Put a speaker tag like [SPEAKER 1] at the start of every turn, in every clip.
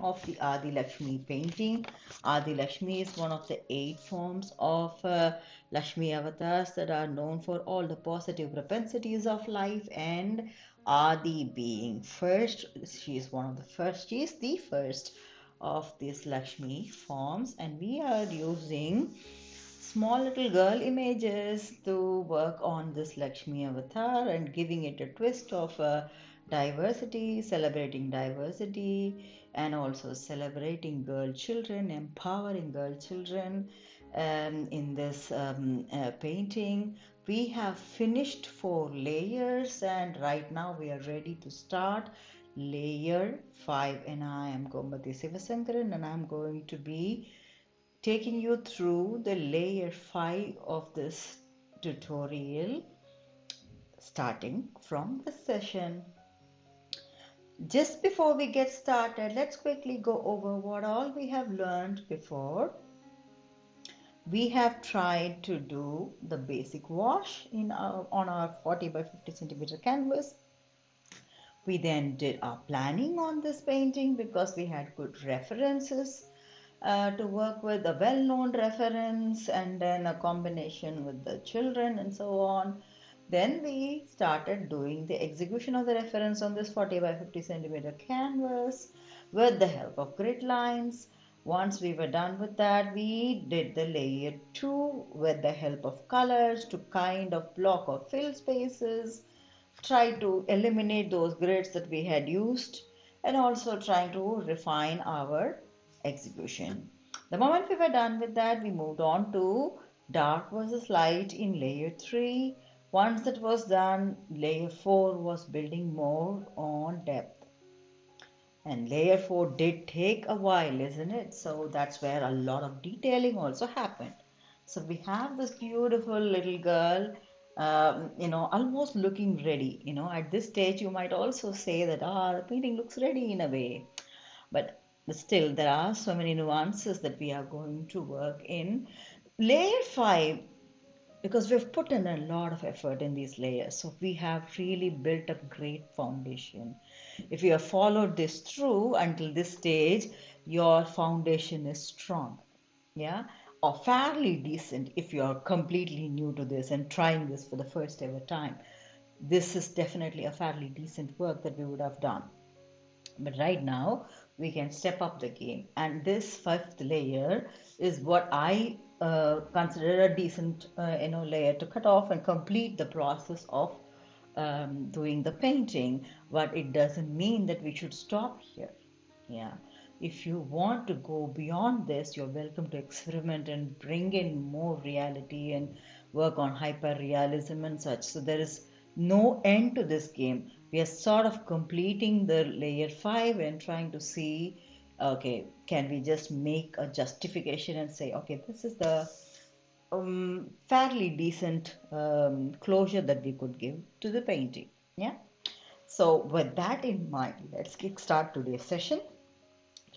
[SPEAKER 1] of the Adi Lakshmi painting. Adi Lakshmi is one of the 8 forms of Lakshmi avatars that are known for all the positive propensities of life, and Adi being first, she is one of the first, she is the first of these Lakshmi forms, and we are using small little girl images to work on this Lakshmi avatar and giving it a twist of diversity, celebrating diversity, and also celebrating girl children, empowering girl children. In this painting, we have finished 4 layers, and right now we are ready to start layer 5. And I am Gomati Sivasankaran, and I am going to be taking you through the layer 5 of this tutorial starting from this session. Just before we get started, let's quickly go over what all we have learned before. We have tried to do the basic wash on our 40 by 50 centimeter canvas. We then did our planning on this painting because we had good references to work with, a well-known reference, and then a combination with the children and so on. Then we started doing the execution of the reference on this 40 by 50 centimeter canvas with the help of grid lines. Once we were done with that, we did the layer 2 with the help of colors to kind of block or fill spaces, try to eliminate those grids that we had used, and also trying to refine our execution. The moment we were done with that, we moved on to dark versus light in layer 3. Once that was done, layer 4 was building more on depth. And layer 4 did take a while, isn't it? So that's where a lot of detailing also happened. So we have this beautiful little girl, almost looking ready. At this stage, you might also say that, the painting looks ready in a way. But still, there are so many nuances that we are going to work in. Layer 5, because we've put in a lot of effort in these layers, so we have really built a great foundation. If you have followed this through until this stage, your foundation is strong, yeah, or fairly decent. If you are completely new to this and trying this for the first ever time, this is definitely a fairly decent work that we would have done. But right now, we can step up the game. And this 5th layer is what I consider a decent, layer to cut off and complete the process of doing the painting. But it doesn't mean that we should stop here. Yeah. If you want to go beyond this, you're welcome to experiment and bring in more reality and work on hyper realism and such. So there is no end to this game. We are sort of completing the layer 5 and trying to see, okay, can we just make a justification and say, okay, this is the fairly decent closure that we could give to the painting. Yeah. So with that in mind, let's kickstart today's session.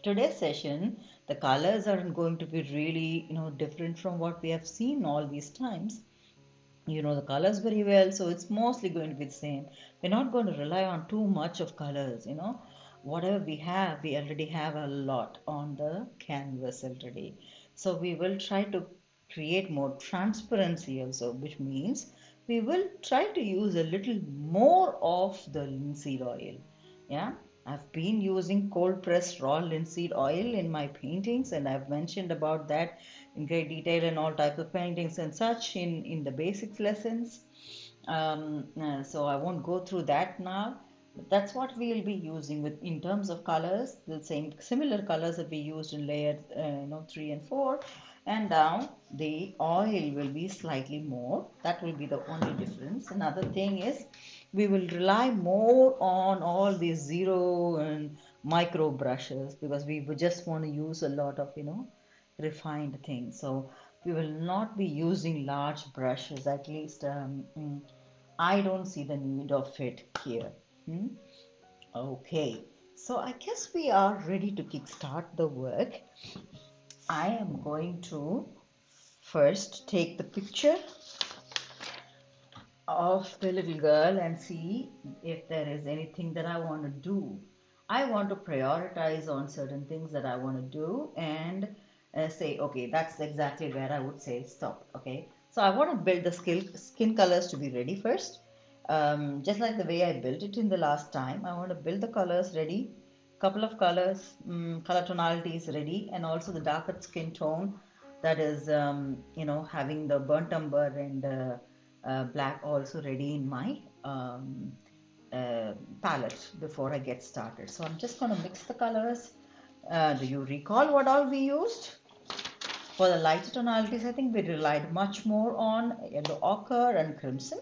[SPEAKER 1] Today's session, the colors aren't going to be really, different from what we have seen all these times. You know the colors very well, so it's mostly going to be the same. We're not going to rely on too much of colors. Whatever we already have a lot on the canvas already. So we will try to create more transparency also, which means we will try to use a little more of the linseed oil. Yeah, I've been using cold pressed raw linseed oil in my paintings, and I've mentioned about that in great detail in all types of paintings and such in the basics lessons. So I won't go through that now. But that's what we will be using with in terms of colors, the same similar colors that we used in layer 3 and 4, and now the oil will be slightly more. That will be the only difference. Another thing is we will rely more on all these zero and micro brushes because we would just want to use a lot of refined things. So we will not be using large brushes, at least I don't see the need of it here. Okay, so I guess we are ready to kickstart the work. I am going to first take the picture of the little girl and see if there is anything that I want to do. I want to prioritize on certain things that I want to do and say, okay, that's exactly where I would say stop. Okay, so I want to build the skin colors to be ready first. Just like the way I built it in the last time, I want to build the colors ready, couple of colors, color tonalities ready, and also the darker skin tone that is, having the burnt umber and black also ready in my uh, palette before I get started. So I'm just going to mix the colors. Do you recall what all we used? For the lighter tonalities, I think we relied much more on yellow ochre and crimson.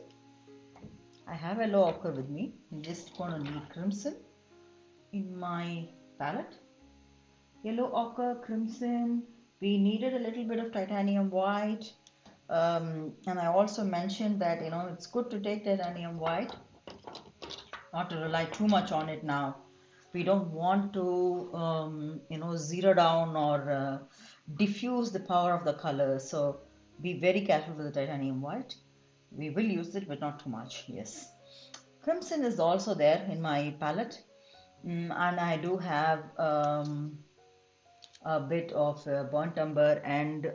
[SPEAKER 1] I have yellow ochre with me. I'm just going to need crimson in my palette. Yellow ochre, crimson. We needed a little bit of titanium white. And I also mentioned that, it's good to take titanium white, not to rely too much on it now. We don't want to, zero down or diffuse the power of the color. So be very careful with the titanium white. We will use it, but not too much. Yes. Crimson is also there in my palette. And I do have a bit of burnt umber and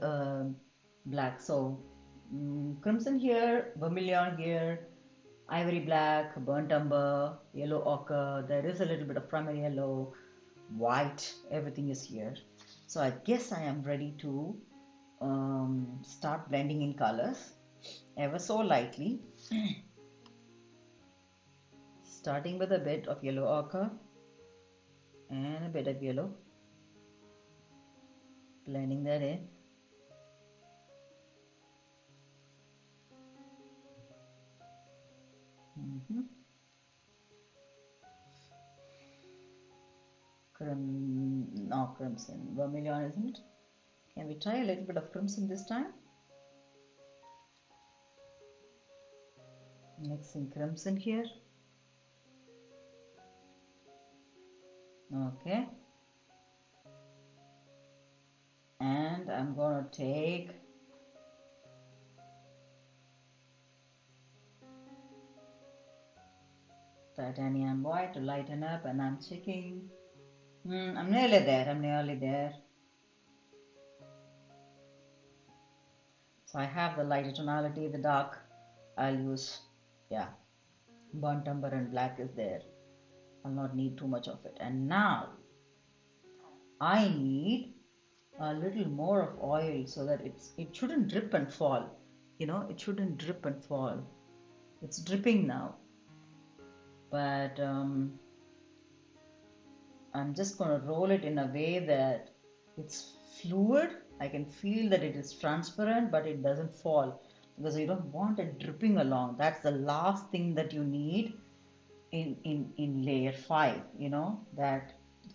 [SPEAKER 1] black. So crimson here, vermilion here, ivory black, burnt umber, yellow ochre. There is a little bit of primary yellow, white. Everything is here. So I guess I am ready to start blending in colors ever so lightly. Starting with a bit of yellow ochre and a bit of yellow. Blending that in. No, crimson. Vermilion, isn't it? Can we try a little bit of crimson this time? Mixing crimson here. Okay. And I'm going to take titanium white to lighten up, and I'm checking. I'm nearly there. I'm nearly there. So I have the lighter tonality, the dark. I'll use, burnt umber and black is there. I'll not need too much of it. And now I need a little more of oil so that it shouldn't drip and fall. It shouldn't drip and fall. It's dripping now. But I'm just going to roll it in a way that it's fluid. I can feel that it is transparent, but it doesn't fall, because you don't want it dripping along. That's the last thing that you need in layer 5, that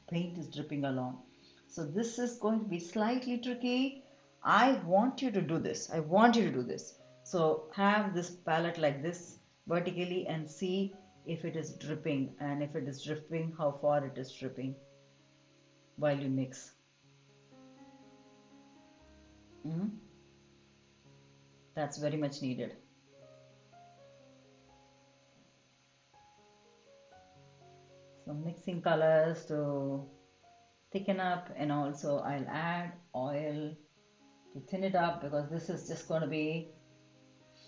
[SPEAKER 1] paint is dripping along. So this is going to be slightly tricky. I want you to do this. I want you to do this. So have this palette like this vertically and see if it is dripping, and if it is dripping, how far it is dripping while you mix. That's very much needed. So mixing colors to thicken up, and also I'll add oil to thin it up, because this is just going to be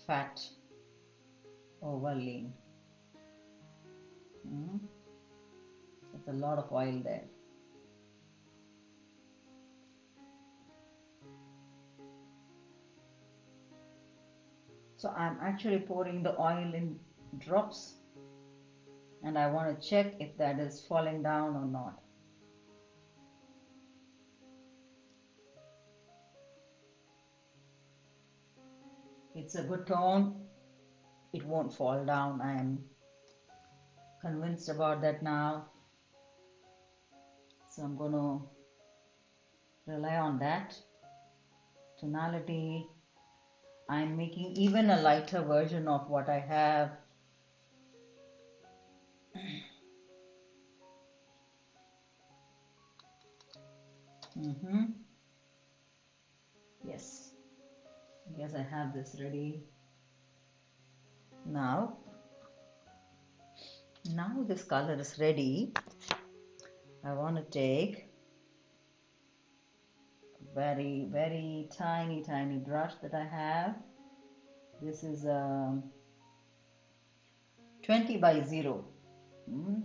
[SPEAKER 1] fat over lean. There's a lot of oil there. So I'm actually pouring the oil in drops, and I want to check if that is falling down or not. It's a good tone. It won't fall down. I am convinced about that now. So I'm going to rely on that tonality. I'm making even a lighter version of what I have. Yes, I guess I have this ready. Now this color is ready. I want to take a very, very tiny brush that I have. This is a 20 by 0.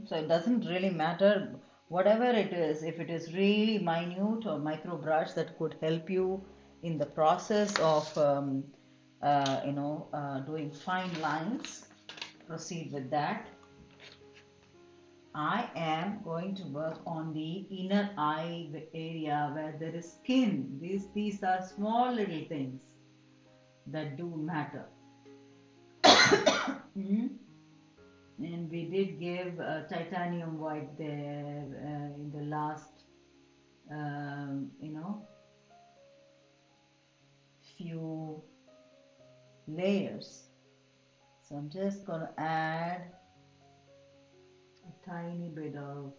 [SPEAKER 1] So it doesn't really matter whatever it is, if it is really minute or micro brush that could help you in the process of doing fine lines. Proceed with that. I am going to work on the inner eye area where there is skin. These are small little things that do matter. And we did give titanium white there in the last, few layers. So I'm just going to add a tiny bit of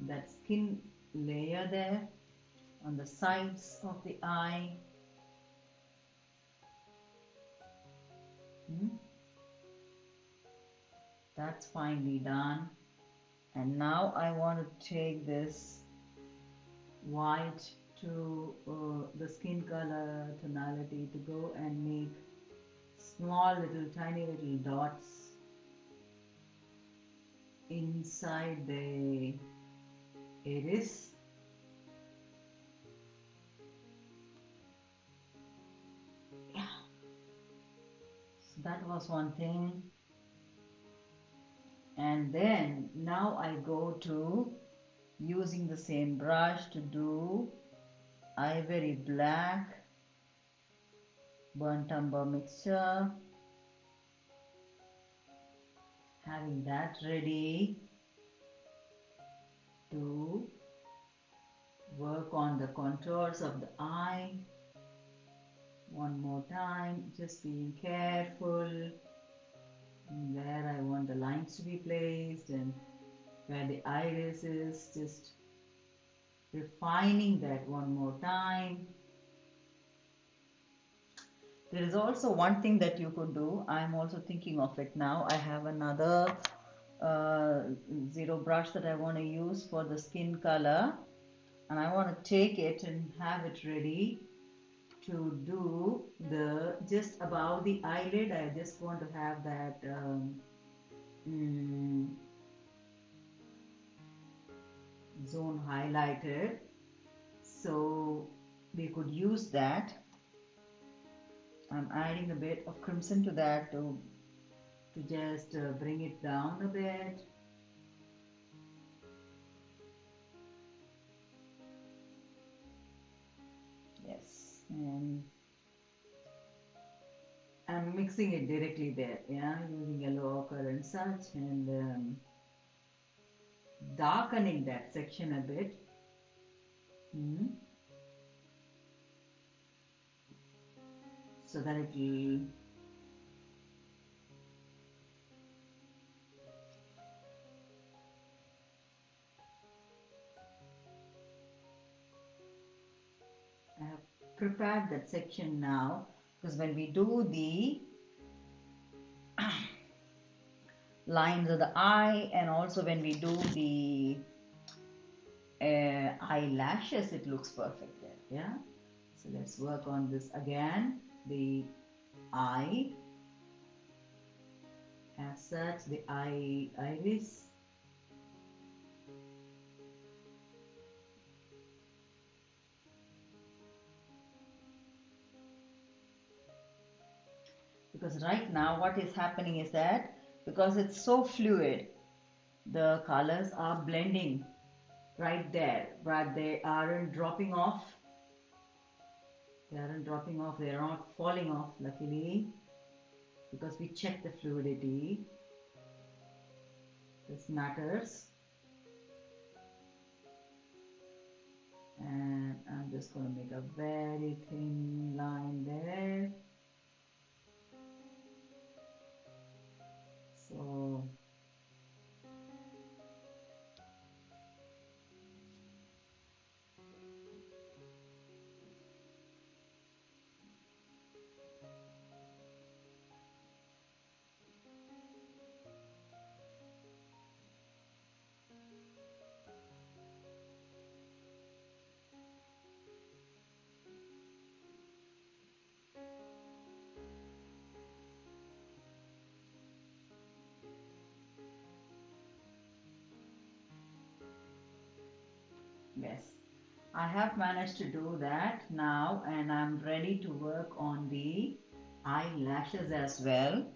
[SPEAKER 1] that skin layer there on the sides of the eye. That's finely done. And now I want to take this white to the skin color tonality to go and make small little tiny little dots inside the iris. Yeah. So that was one thing. And then now I go to using the same brush to do ivory black burnt umber mixture, having that ready to work on the contours of the eye. One more time, just being careful where I want the lines to be placed and where the iris is, just refining that one more time. There is also one thing that you could do. I'm also thinking of it now. I have another zero brush that I want to use for the skin color, and I want to take it and have it ready to do the just above the eyelid. I just want to have that zone highlighted, so we could use that. I'm adding a bit of crimson to that to just bring it down a bit. Yes, and I'm mixing it directly there, yeah, using yellow ochre and such, and darkening that section a bit. So that it will I have prepared that section now, because when we do the lines of the eye and also when we do the eyelashes, it looks perfect there, yeah. So let's work on this again, the eye as such, the iris. Because right now what is happening is that because it's so fluid, the colors are blending right there, but they aren't dropping off. They aren't dropping off, they are not falling off, luckily, because we check the fluidity. This matters. And I'm just going to make a very thin line there. So Yes, I have managed to do that now, and I'm ready to work on the eyelashes as well.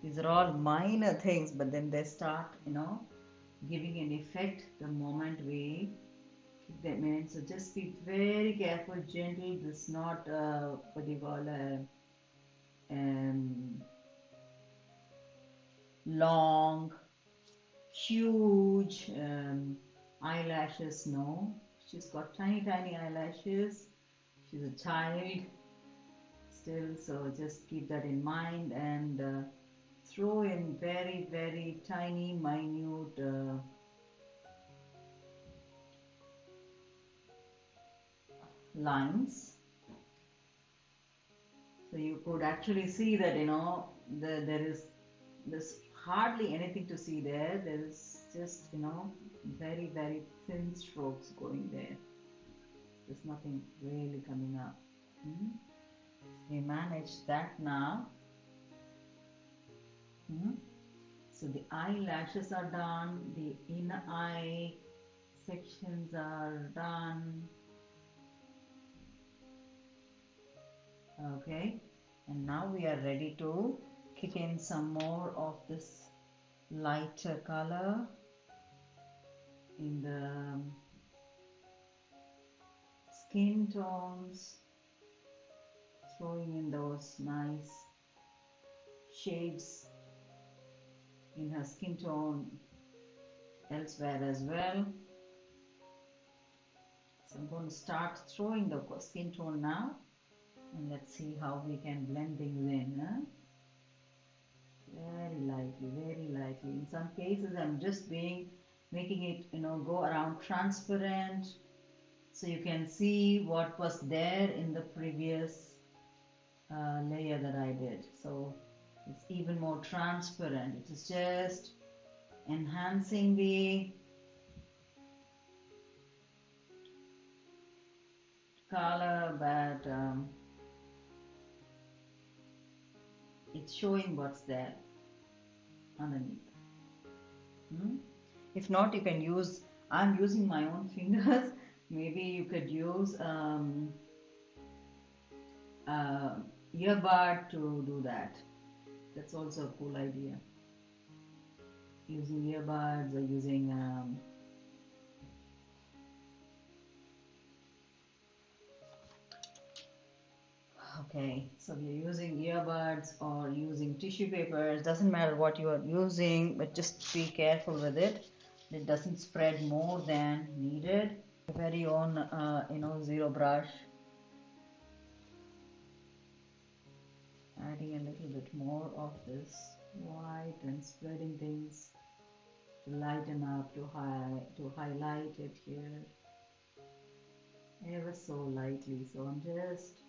[SPEAKER 1] These are all minor things, but then they start, giving an effect the moment we keep them in. So just be very careful, gentle. This is not what do you call a long, huge eyelashes. No, she's got tiny, tiny eyelashes. She's a child still, so just keep that in mind and throw in very, very tiny, minute lines. So you could actually see that there's hardly anything to see there. There is just very, very thin strokes going there. There's nothing really coming up. We managed that now. So the eyelashes are done, the inner eye sections are done. Okay, and now we are ready to kick in some more of this lighter color in the skin tones, throwing in those nice shades in her skin tone elsewhere as well. So I'm going to start throwing the skin tone now, and let's see how we can blend things in. Very lightly, very lightly. In some cases I'm just making it go around transparent, so you can see what was there in the previous layer that I did. So it's even more transparent. It is just enhancing the color, but it's showing what's there underneath. If not, you can use, I'm using my own fingers. Maybe you could use earbud to do that. That's also a cool idea. Using earbuds or using okay, so we're using earbuds or using tissue papers. Doesn't matter what you are using, but just be careful with it. It doesn't spread more than needed. Your very own zero brush. Adding a little bit more of this white and spreading things to lighten up, to highlight it here ever so lightly. So I'm just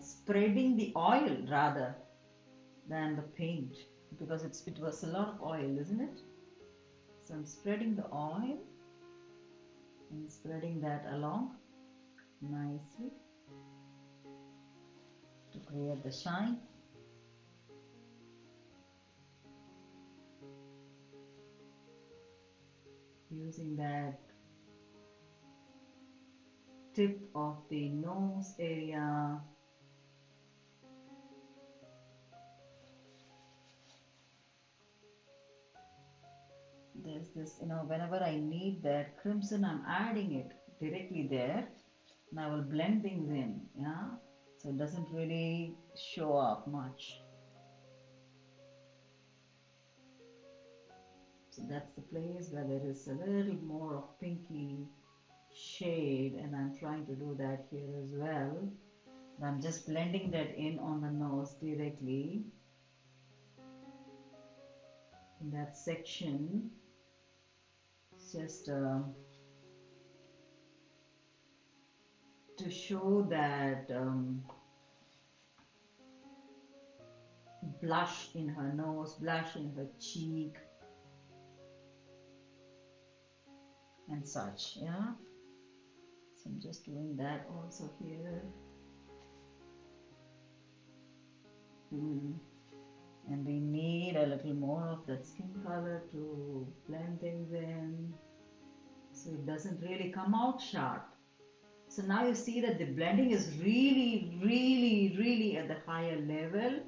[SPEAKER 1] spreading the oil rather than the paint, because it was a lot of oil, isn't it? So I'm spreading the oil and spreading that along nicely to create the shine. Using that tip of the nose area. There's this, whenever I need that crimson, I'm adding it directly there, and I will blend things in, yeah, so it doesn't really show up much. So that's the place where there is a little more of pinky shade, and I'm trying to do that here as well. And I'm just blending that in on the nose directly in that section. Just to show that blush in her nose, blush in her cheek, and such, yeah. So I'm just doing that also here. And we need a little more of that skin color to blend things in. so it doesn't really come out sharp. So now you see that the blending is really, really, really at the higher level.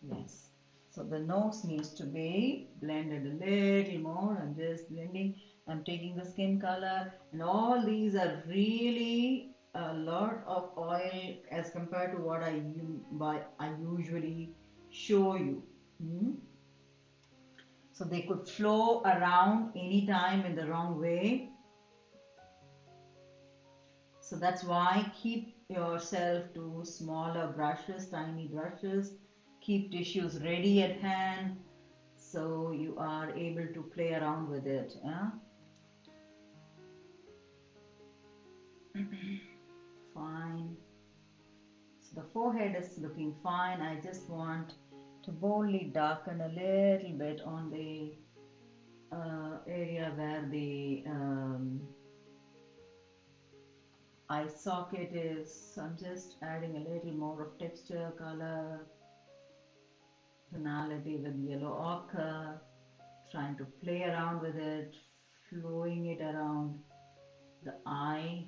[SPEAKER 1] Yes. So the nose needs to be blended a little more. I'm just blending. I'm taking the skin color, and all these are really a lot of oil as compared to what I usually show you. So they could flow around anytime in the wrong way. So that's why keep yourself to smaller brushes, tiny brushes. Keep tissues ready at hand so you are able to play around with it. Yeah? Fine. So the forehead is looking fine. I just want to boldly darken a little bit on the area where the eye socket is. So I'm just adding a little more of texture, color, tonality with yellow ochre, trying to play around with it, flowing it around the eye.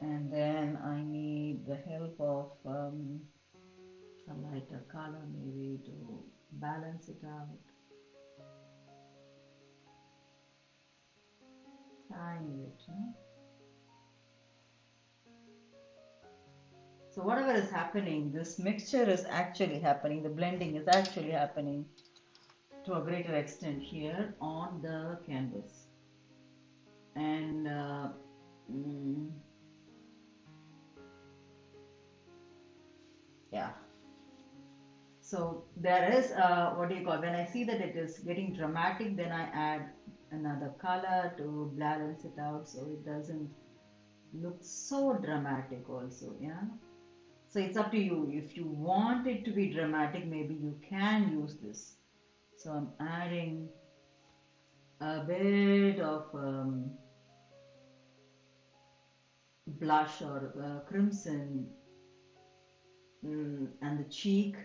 [SPEAKER 1] And then I need the help of a lighter color maybe to balance it out. Tiny bit. So whatever is happening, this mixture is actually happening, the blending is actually happening to a greater extent here on the canvas. And yeah. So there is, what do you call, when I see that it is getting dramatic, then I add another color to balance it out so it doesn't look so dramatic also, yeah. So it's up to you. If you want it to be dramatic, maybe you can use this. So I'm adding a bit of blush or crimson and the cheek.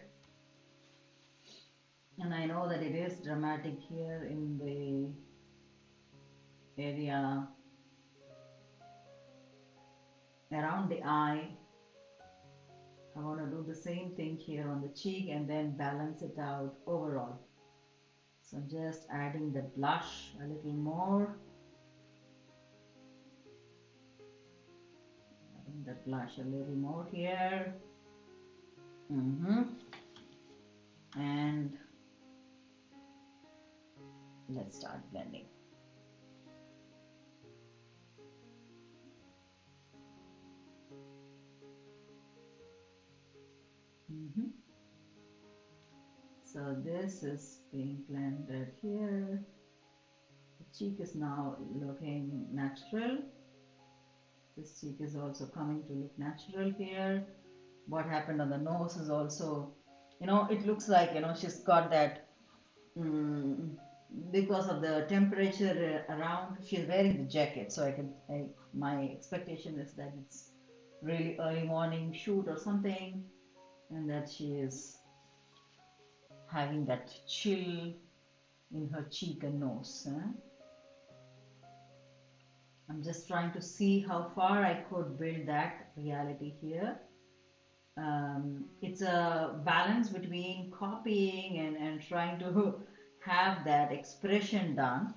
[SPEAKER 1] And I know that it is dramatic here in the area around the eye. I want to do the same thing here on the cheek and then balance it out overall. So I'm just adding the blush a little more. Adding the blush a little more here. And let's start blending. So this is being blended here. The cheek is now looking natural. This cheek is also coming to look natural here. What happened on the nose is also, it looks like, she's got that, because of the temperature around, she's wearing the jacket. So my expectation is that it's really early morning shoot or something, and that she is having that chill in her cheek and nose. I'm just trying to see how far I could build that reality here. It's a balance between copying and trying to have that expression done.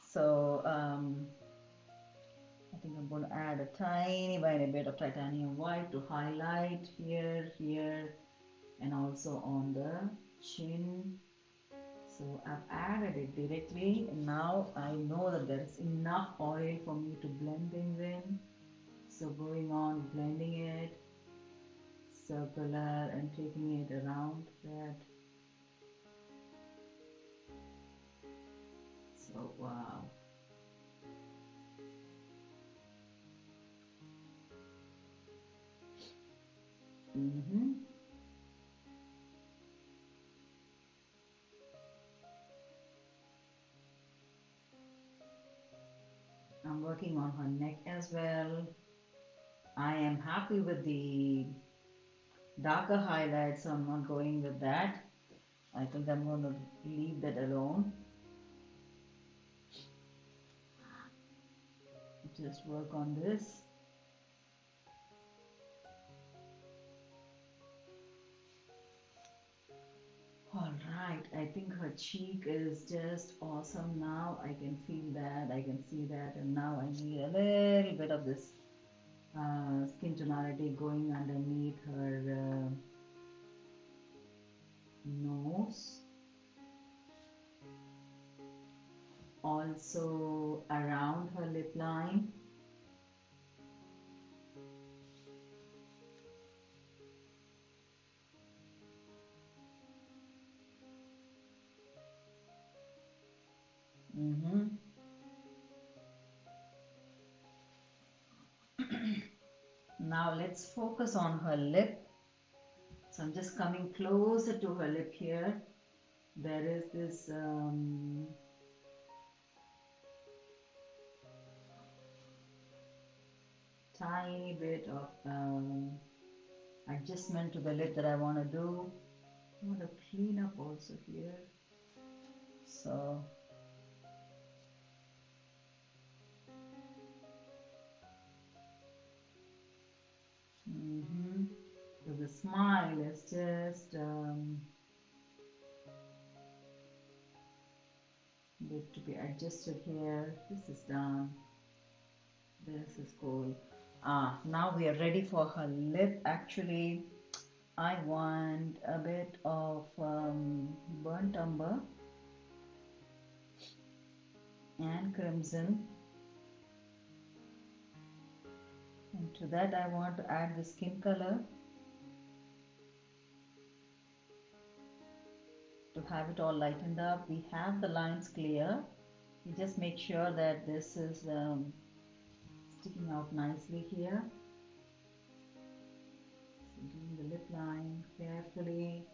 [SPEAKER 1] So I think I'm going to add a tiny bit of titanium white to highlight here, and also on the chin. So I've added it directly, and now I know that there's enough oil for me to blend things in. So going on blending it, circular, and taking it around that. So wow. Mm-hmm. I'm working on her neck as well. I am happy with the darker highlights, so I'm not going with that. I think I'm going to leave that alone. Just work on this. All right, I think her cheek is just awesome now. I can feel that, I can see that, and now I need a little bit of this skin tonality going underneath her nose, also around her lip line. Mm-hmm. Now let's focus on her lip. So I'm just coming closer to her lip here. There is this tiny bit of adjustment to the lip that I want to do. I want to clean up also here. So, so the smile is just bit to be adjusted here. This is done. This is cool. Now we are ready for her lip. Actually, I want a bit of burnt umber and crimson, and to that I want to add the skin color to have it all lightened up. We have the lines clear. We just make sure that this is sticking out nicely here. So doing the lip line carefully.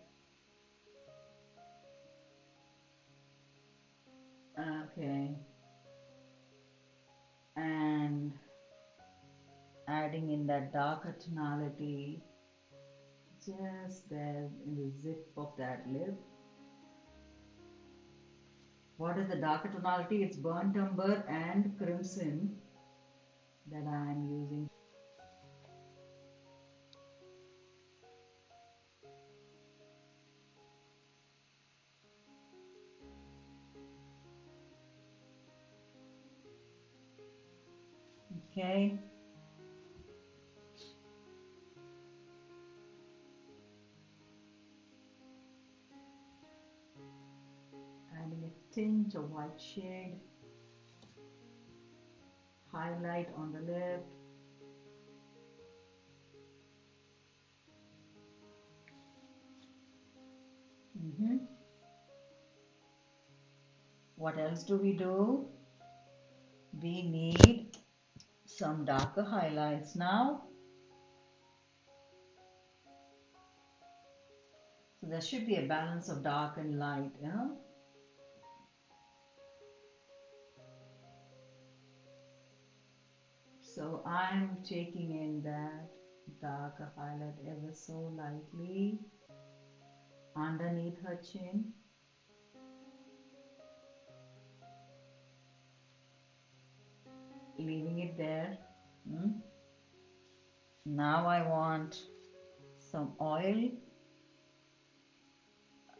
[SPEAKER 1] Okay, and adding in that darker tonality just there in the zip of that lip. What is the darker tonality? It's burnt umber and crimson that I am using. Okay. Adding a tinge of white shade. Highlight on the lip. What else do? We need some darker highlights now. So there should be a balance of dark and light. Yeah? So I'm taking in that darker highlight ever so lightly underneath her chin. Leaving it there. Now I want some oil.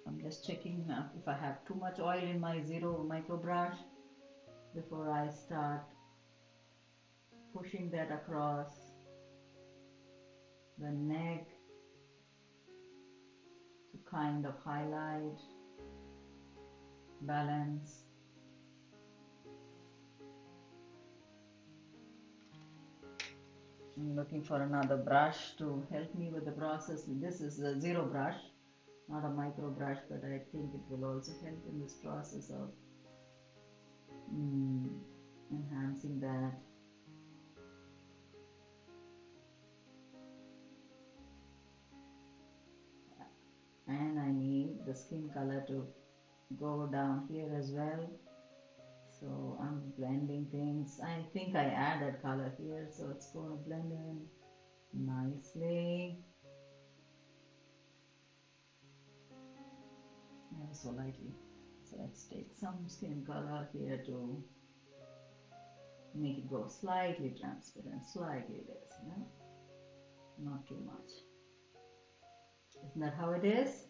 [SPEAKER 1] I'm just checking if I have too much oil in my zero micro brush before I start pushing that across the neck to kind of highlight, balance. I'm looking for another brush to help me with the process. This is a zero brush, not a micro brush, but I think it will also help in this process of enhancing that. skin color to go down here as well. So I'm blending things. I think I added color here, so it's going to blend in nicely. Ever so lightly. So let's take some skin color here to make it go slightly transparent, slightly less, you know, not too much. Isn't that how it is?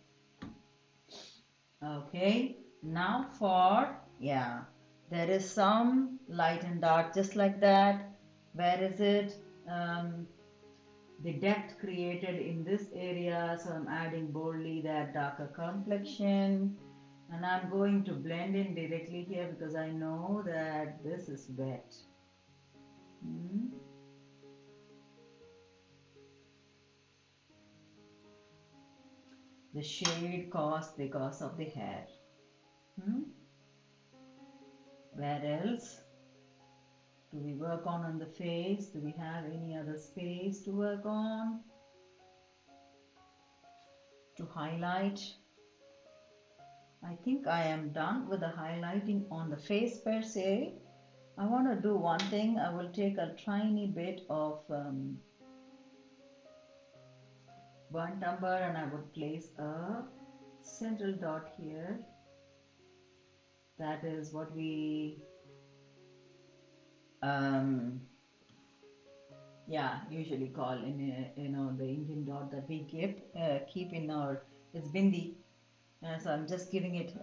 [SPEAKER 1] Okay, now for, yeah, there is some light and dark just like that. Where is it? The depth created in this area, so I'm adding boldly that darker complexion, and I'm going to blend in directly here because I know that this is wet. The shade caused because of the hair. Where else do we work on the face? Do we have any other space to work on? To highlight? I think I am done with the highlighting on the face per se. I want to do one thing. I will take a tiny bit of burnt umber and I would place a central dot here. That is what we usually call in the Indian dot that we keep in our, it's bindi. So I'm just giving it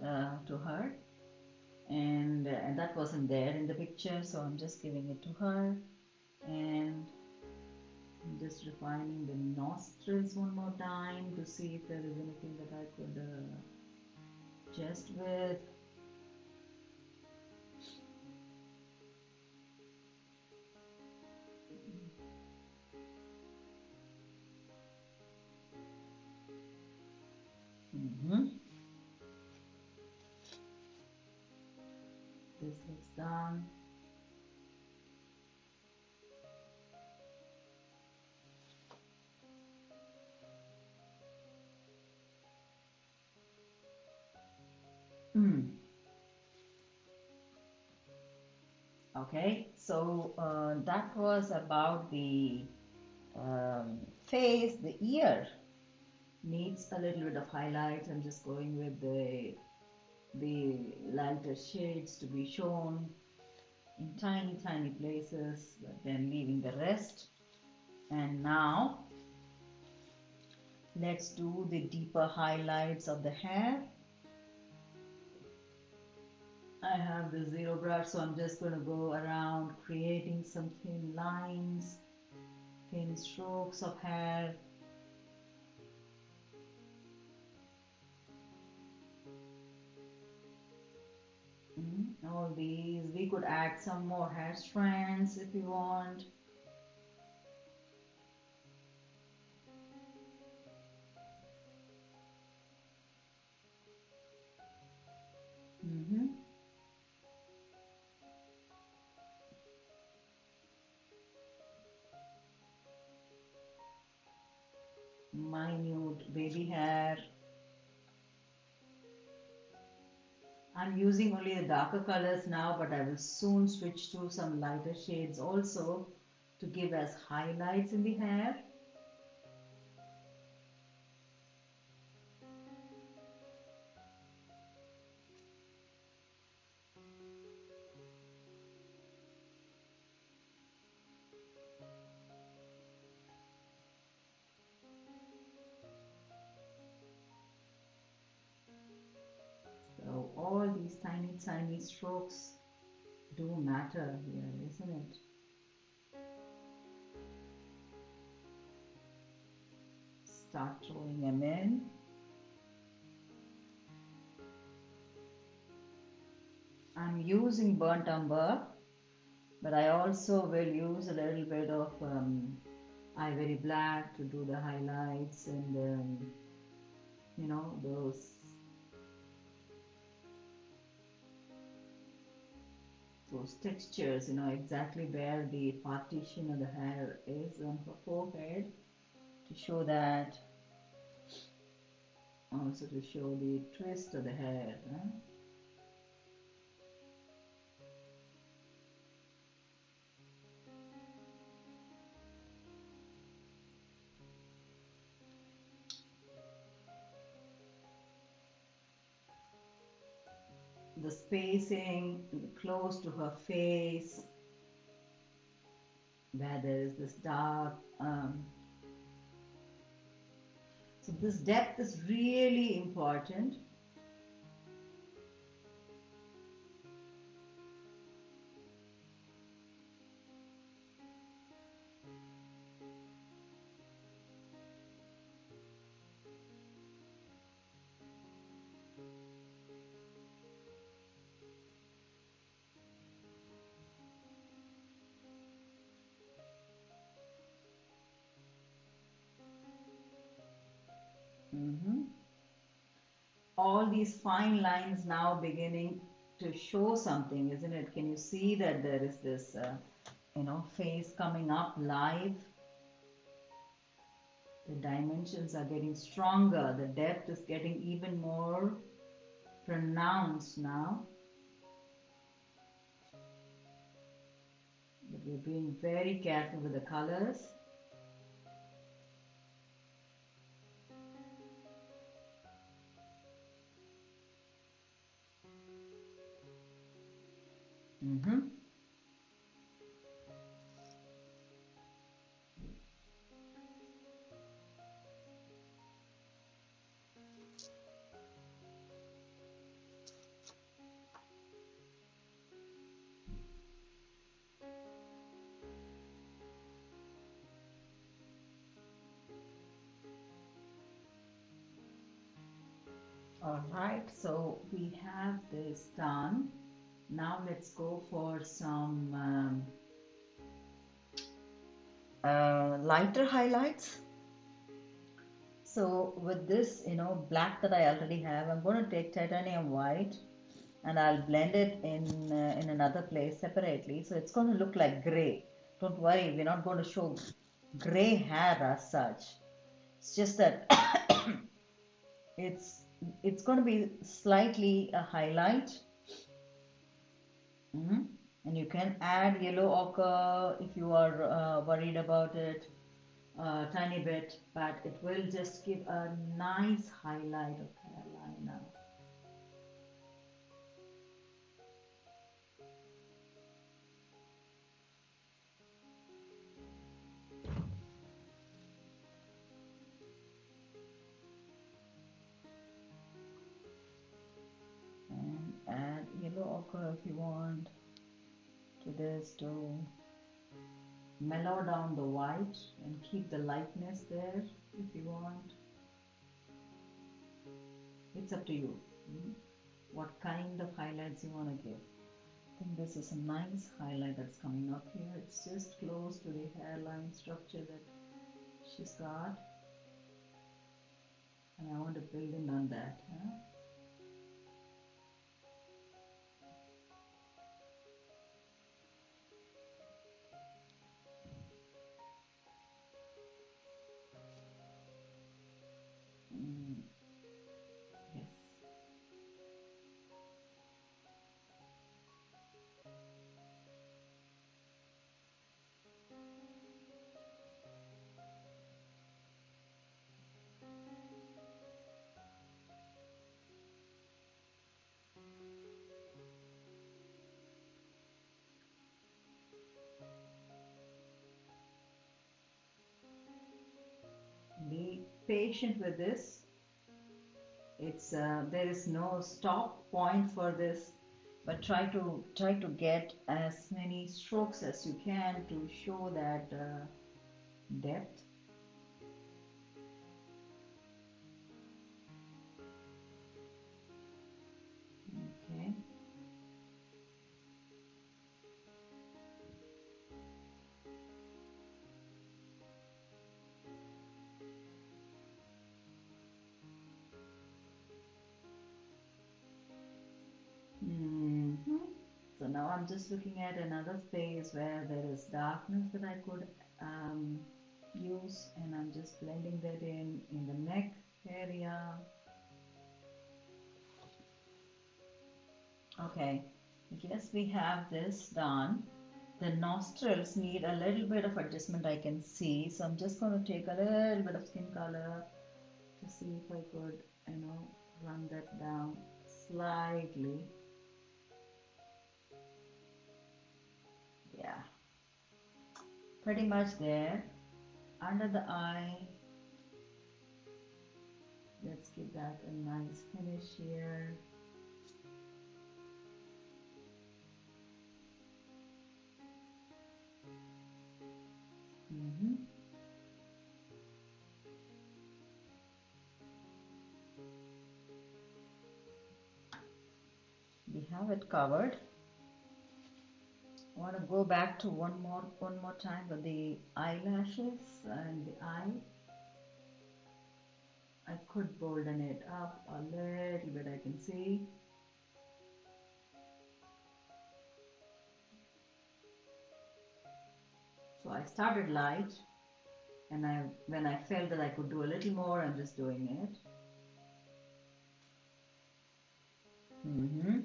[SPEAKER 1] to her, and that wasn't there in the picture, so I'm just giving it to her, and I'm just refining the nostrils one more time to see if there is anything that I could just with. This looks done. Okay, so that was about the face. The ear needs a little bit of highlight. I'm just going with the lighter shades to be shown in tiny places, but then leaving the rest. And now let's do the deeper highlights of the hair. I have the zero brush, so I'm just going to go around creating some thin lines, thin strokes of hair. All these, we could add some more hair strands if you want. Minute baby hair. I'm using only the darker colors now, but I will soon switch to some lighter shades also to give as highlights in the hair. So all these tiny strokes do matter here, isn't it? Start throwing them in. I'm using burnt umber, but I also will use a little bit of ivory black to do the highlights and those textures, exactly where the partition of the hair is on her forehead to show that Also to show the twist of the hair. Huh? The spacing close to her face, where there is this dark. So this depth is really important. Mhm. All these fine lines now beginning to show something, isn't it? Can you see that there is this, face coming up live? The dimensions are getting stronger. The depth is getting even more pronounced now. But we're being very careful with the colors. Mm-hmm. All right, so we have this done. Now let's go for some lighter highlights. So with this, black that I already have, I'm going to take titanium white and I'll blend it in another place separately. So it's going to look like gray. Don't worry, we're not going to show gray hair as such. It's just that it's it's going to be slightly a highlight. Mhm. And you can add yellow ochre if you are worried about it a tiny bit, but it will just give a nice highlight of hairline now. And add yellow ochre if you want to this to mellow down the white and keep the lightness there if you want. It's up to you. What kind of highlights you want to give. I think this is a nice highlight that's coming up here. It's just close to the hairline structure that she's got. And I want to build in on that. Huh? Mm, yes. Be patient with this. It's there is no stop point for this, but try to get as many strokes as you can to show that depth. Okay. hmm So now I'm just looking at another space where there is darkness that I could use, and I'm just blending that in the neck area. Okay, yes, we have this done. The nostrils need a little bit of adjustment, I can see. So I'm just going to take a little bit of skin color to see if I could, run that down slightly. Yeah, pretty much there. Under the eye, let's give that a nice finish here. Mm-hmm. We have it covered. I want to go back to one more time with the eyelashes and the eye. I could bolden it up a little bit, I can see. So I started light, and when I felt that I could do a little more, I'm just doing it. Mm-hmm.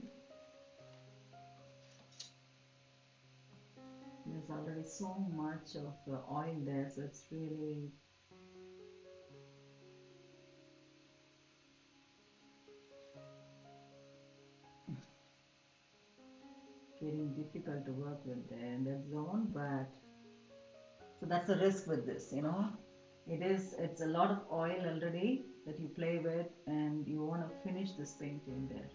[SPEAKER 1] There's already so much of the oil there, so it's really getting difficult to work with there in that zone. But so that's the risk with this. It's a lot of oil already that you play with, and you want to finish this painting there.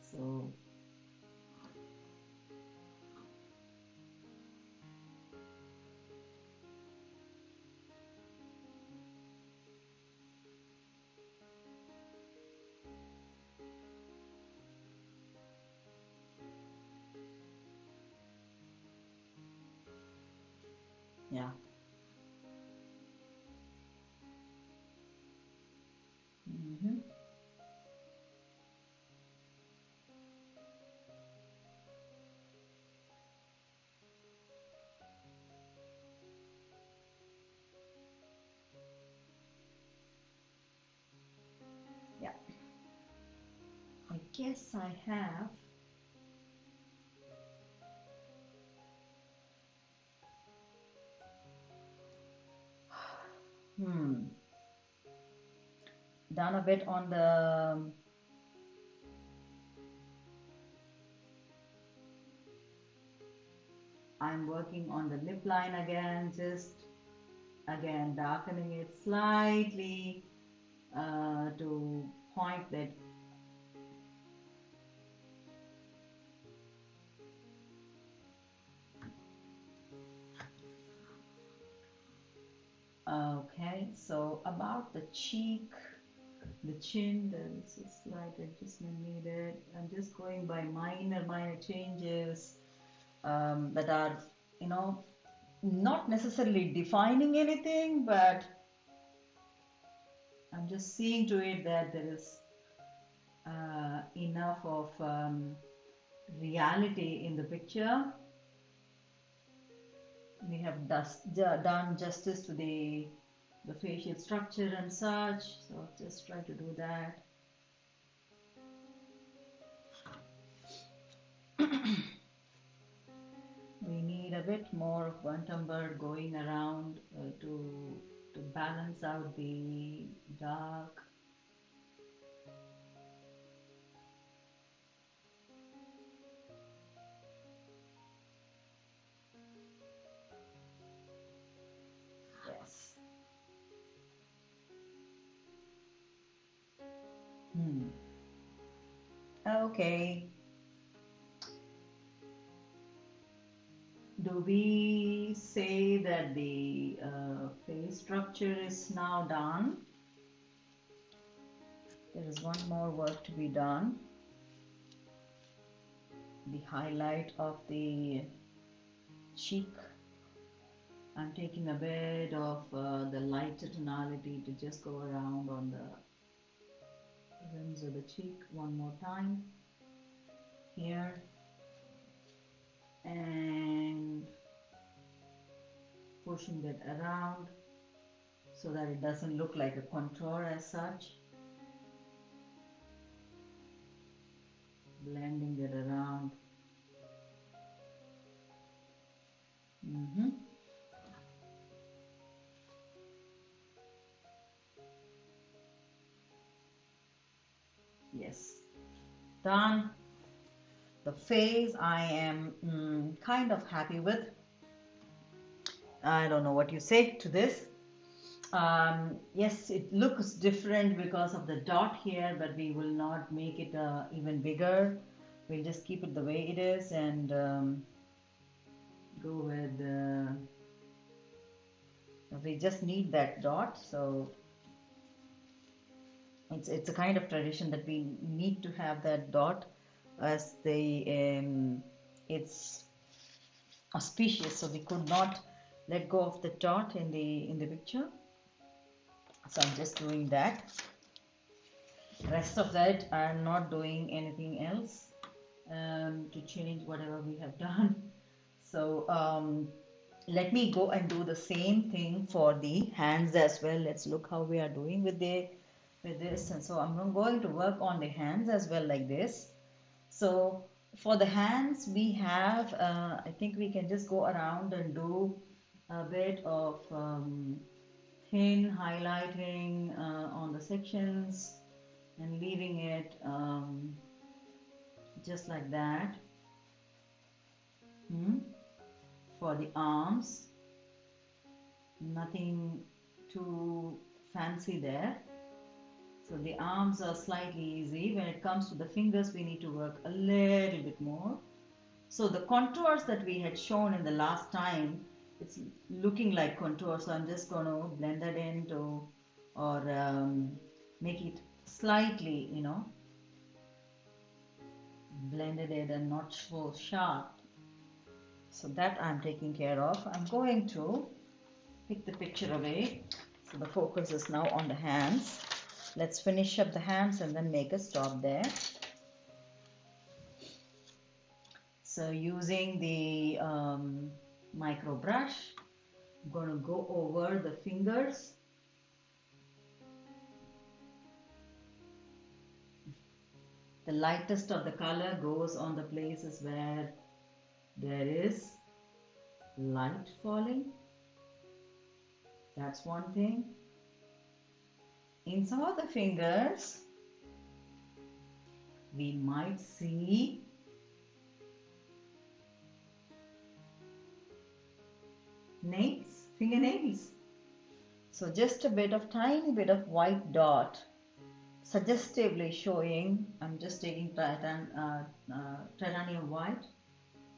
[SPEAKER 1] So yeah. Mm-hmm. Yeah. I guess I have. Hmm. Done a bit on the. I'm working on the lip line again, just again darkening it slightly to point that. Okay, so about the cheek, the chin, there's a slight adjustment needed. I'm just going by minor changes that are, you know, not necessarily defining anything, but I'm just seeing to it that there is enough of reality in the picture. We have done justice to the facial structure and such, so just try to do that. We need a bit more of burnt umber going around to balance out the dark. Yes. Hmm. Okay. Do we say that the face structure is now done? There is one more work to be done. The highlight of the cheek. I'm taking a bit of the lighter tonality to just go around on the rims of the cheek one more time here, and pushing that around so that it doesn't look like a contour as such. blending it around. Yes, done. The face I am kind of happy with. I don't know what you say to this. Yes, it looks different because of the dot here, but we will not make it even bigger. We'll just keep it the way it is and go with we just need that dot. So it's a kind of tradition that we need to have that dot as it's auspicious, so we could not let go of the dot in the picture. So I'm just doing that. Rest of that I'm not doing anything else to change whatever we have done. So let me go and do the same thing for the hands as well. Let's look how we are doing with this. And so I'm going to work on the hands as well, like this. So for the hands we have I think we can just go around and do a bit of thin highlighting on the sections and leaving it just like that. For the arms, nothing too fancy there. So the arms are slightly easy. When it comes to the fingers, we need to work a little bit more. So the contours that we had shown in the last time, it's looking like contour. So I'm just going to blend that into or make it slightly, blended it and not so sharp. So that I'm taking care of. I'm going to pick the picture away. So the focus is now on the hands. Let's finish up the hands and then make a stop there. So using the micro brush, I'm going to go over the fingers. The lightest of the color goes on the places where there is light falling. That's one thing. In some of the fingers, we might see nails, fingernails. So just a bit of tiny bit of white dot, suggestively showing. I'm just taking titanium white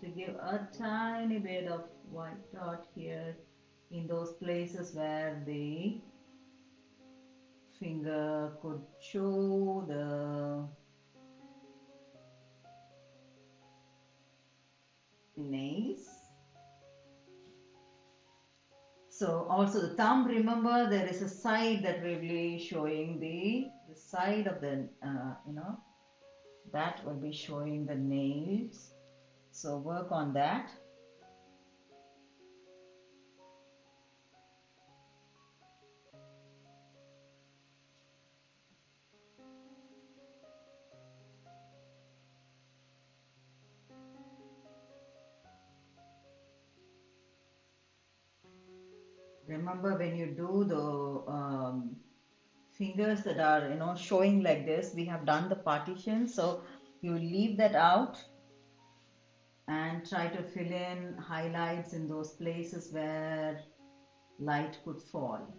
[SPEAKER 1] to give a tiny bit of white dot here in those places where the finger could show the nails. So also the thumb, remember there is a side that will be showing the side of the, that will be showing the nails. So work on that. Remember when you do the fingers that are showing like this, we have done the partition, so you leave that out and try to fill in highlights in those places where light could fall.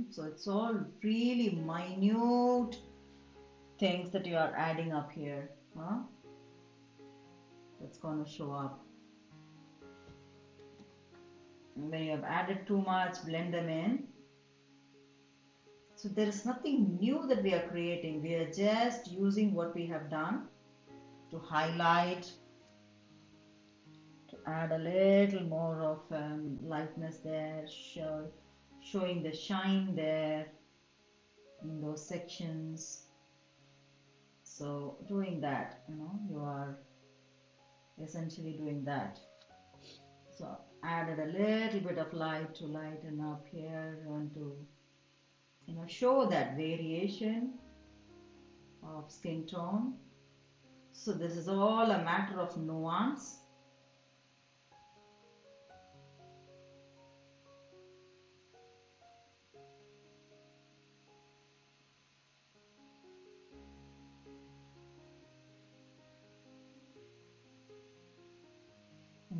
[SPEAKER 1] So it's all really minute things that you are adding up here. That's going to show up. And when you have added too much, blend them in. So there is nothing new that we are creating. We are just using what we have done to highlight, to add a little more of lightness there, showing the shine there in those sections. So doing that, you are essentially doing that. So added a little bit of light to lighten up here and to show that variation of skin tone. So this is all a matter of nuance.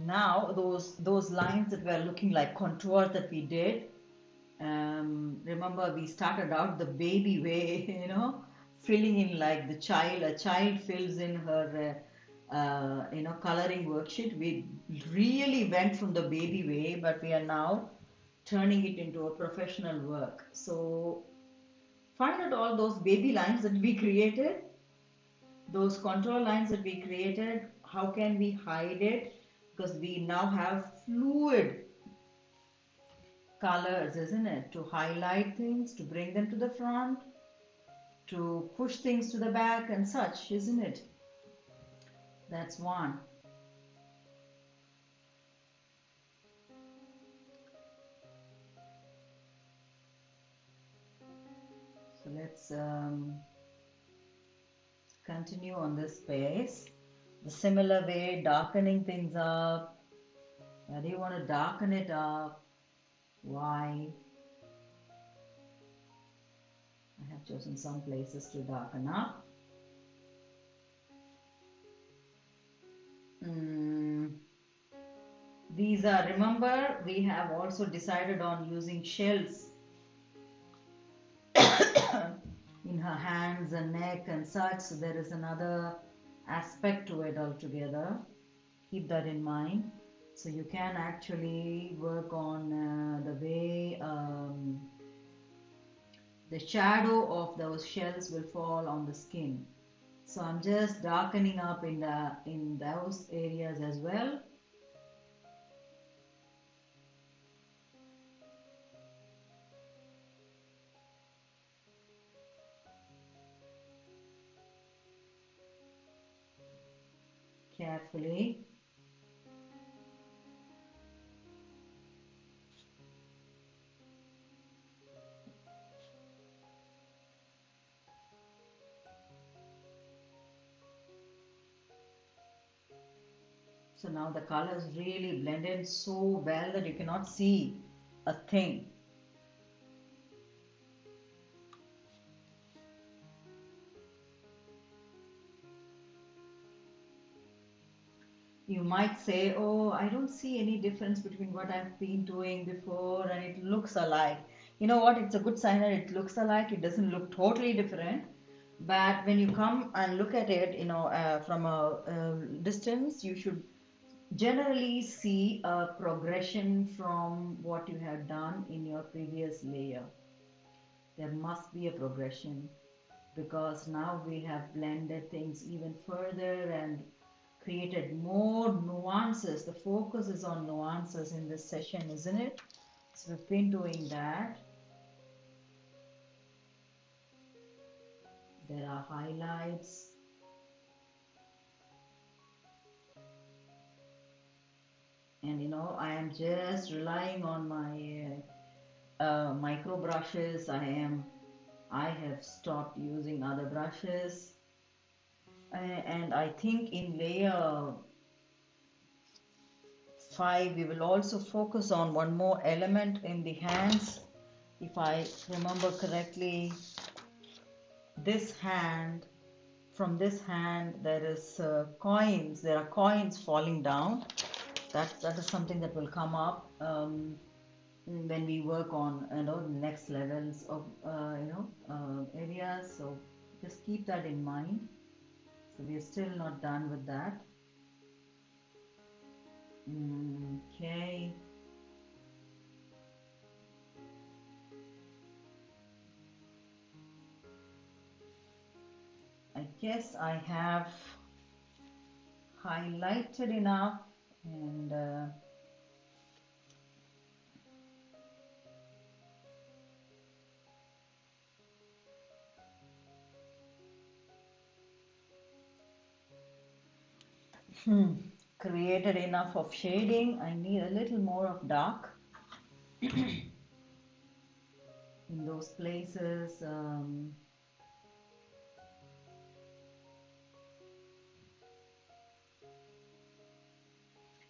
[SPEAKER 1] Now those lines that were looking like contours that we did, remember we started out the baby way, filling in like a child fills in her coloring worksheet. We really went from the baby way, but we are now turning it into a professional work. So find out all those baby lines that we created, those contour lines that we created. How can we hide it? Because we now have fluid colors, isn't it? To highlight things, to bring them to the front, to push things to the back and such, isn't it? That's one. So let's continue on this space. The similar way, darkening things up. Where do you want to darken it up? Why? I have chosen some places to darken up. These are, remember, we have also decided on using shells in her hands and neck and such. So there is another aspect to it altogether. Keep that in mind. So you can actually work on the way the shadow of those shells will fall on the skin. So I'm just darkening up in those areas as well. Carefully. So now the colors really blend in so well that you cannot see a thing. You might say, oh, I don't see any difference between what I've been doing before and it looks alike. You know what? It's a good sign that it looks alike. It doesn't look totally different. But when you come and look at it, from a distance, you should generally see a progression from what you have done in your previous layer. There must be a progression because now we have blended things even further and created more nuances. The focus is on nuances in this session, isn't it? So we've been doing that. There are highlights. And I am just relying on my micro brushes. I have stopped using other brushes. And I think in layer 5 we will also focus on one more element in the hands. If I remember correctly, this hand, from this hand there is coins. There are coins falling down. That is something that will come up when we work on the next levels of areas. So just keep that in mind. So we are still not done with that. Okay. I guess I have highlighted enough and created enough of shading. I need a little more of dark in those places.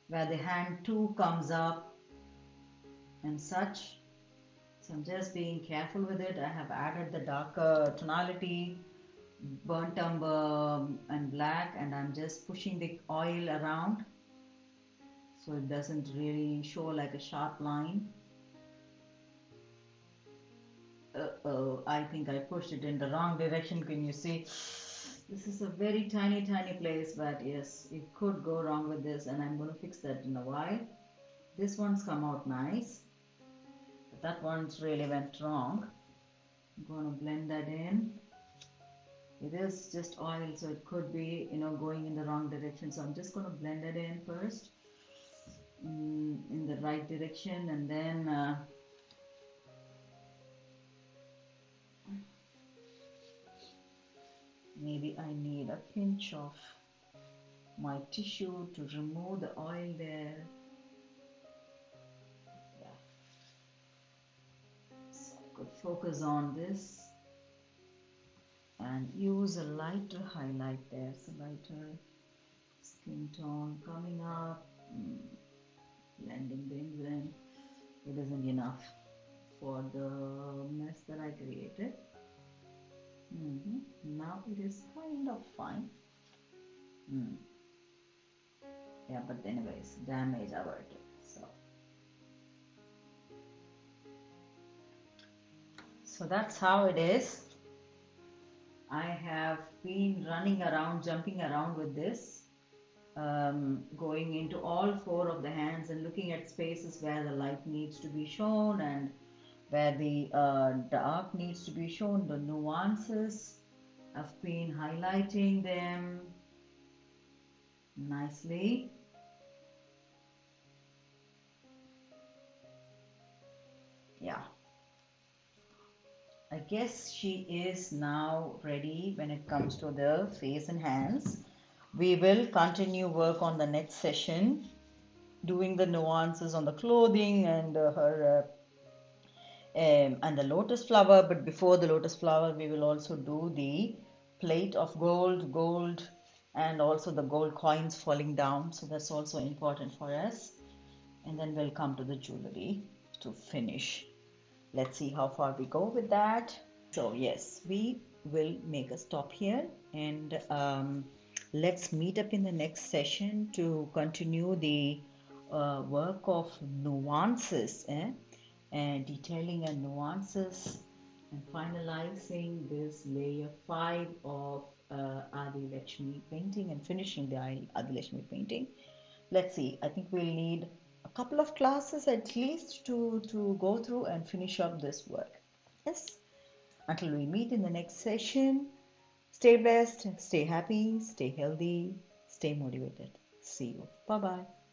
[SPEAKER 1] where the hand 2 comes up and such. So I'm just being careful with it. I have added the darker tonality, burnt umber and black, and I'm just pushing the oil around so it doesn't really show like a sharp line. Uh-oh, I think I pushed it in the wrong direction. Can you see? This is a very tiny place, but yes, it could go wrong with this, and I'm going to fix that in a while. This one's come out nice, but that one's really went wrong. I'm going to blend that in. It is just oil, so it could be, going in the wrong direction. So I'm just going to blend it in first in the right direction, and then maybe I need a pinch of my tissue to remove the oil there. Yeah. So I could focus on this and use a lighter highlight there. So lighter skin tone coming up, blending things in. It isn't enough for the mess that I created. Now it is kind of fine. Yeah, but anyways, damage averted. So that's how it is. I have been running around, jumping around with this, going into all 4 of the hands and looking at spaces where the light needs to be shown and where the dark needs to be shown, the nuances. I've been highlighting them nicely. Yeah. I guess she is now ready when it comes to the face and hands. We will continue work on the next session, doing the nuances on the clothing and her and the lotus flower. But before the lotus flower, we will also do the plate of gold, and also the gold coins falling down. So that's also important for us. And then we'll come to the jewelry to finish. Let's see how far we go with that. So yes, we will make a stop here, and let's meet up in the next session to continue the work of nuances, and detailing and nuances, and finalizing this layer 5 of Adi Lakshmi painting and finishing the Adi Lakshmi painting. Let's see, I think we'll need a couple of classes at least to go through and finish up this work. Yes. Until we meet in the next session, stay blessed, stay happy, stay healthy, stay motivated. See you. Bye bye.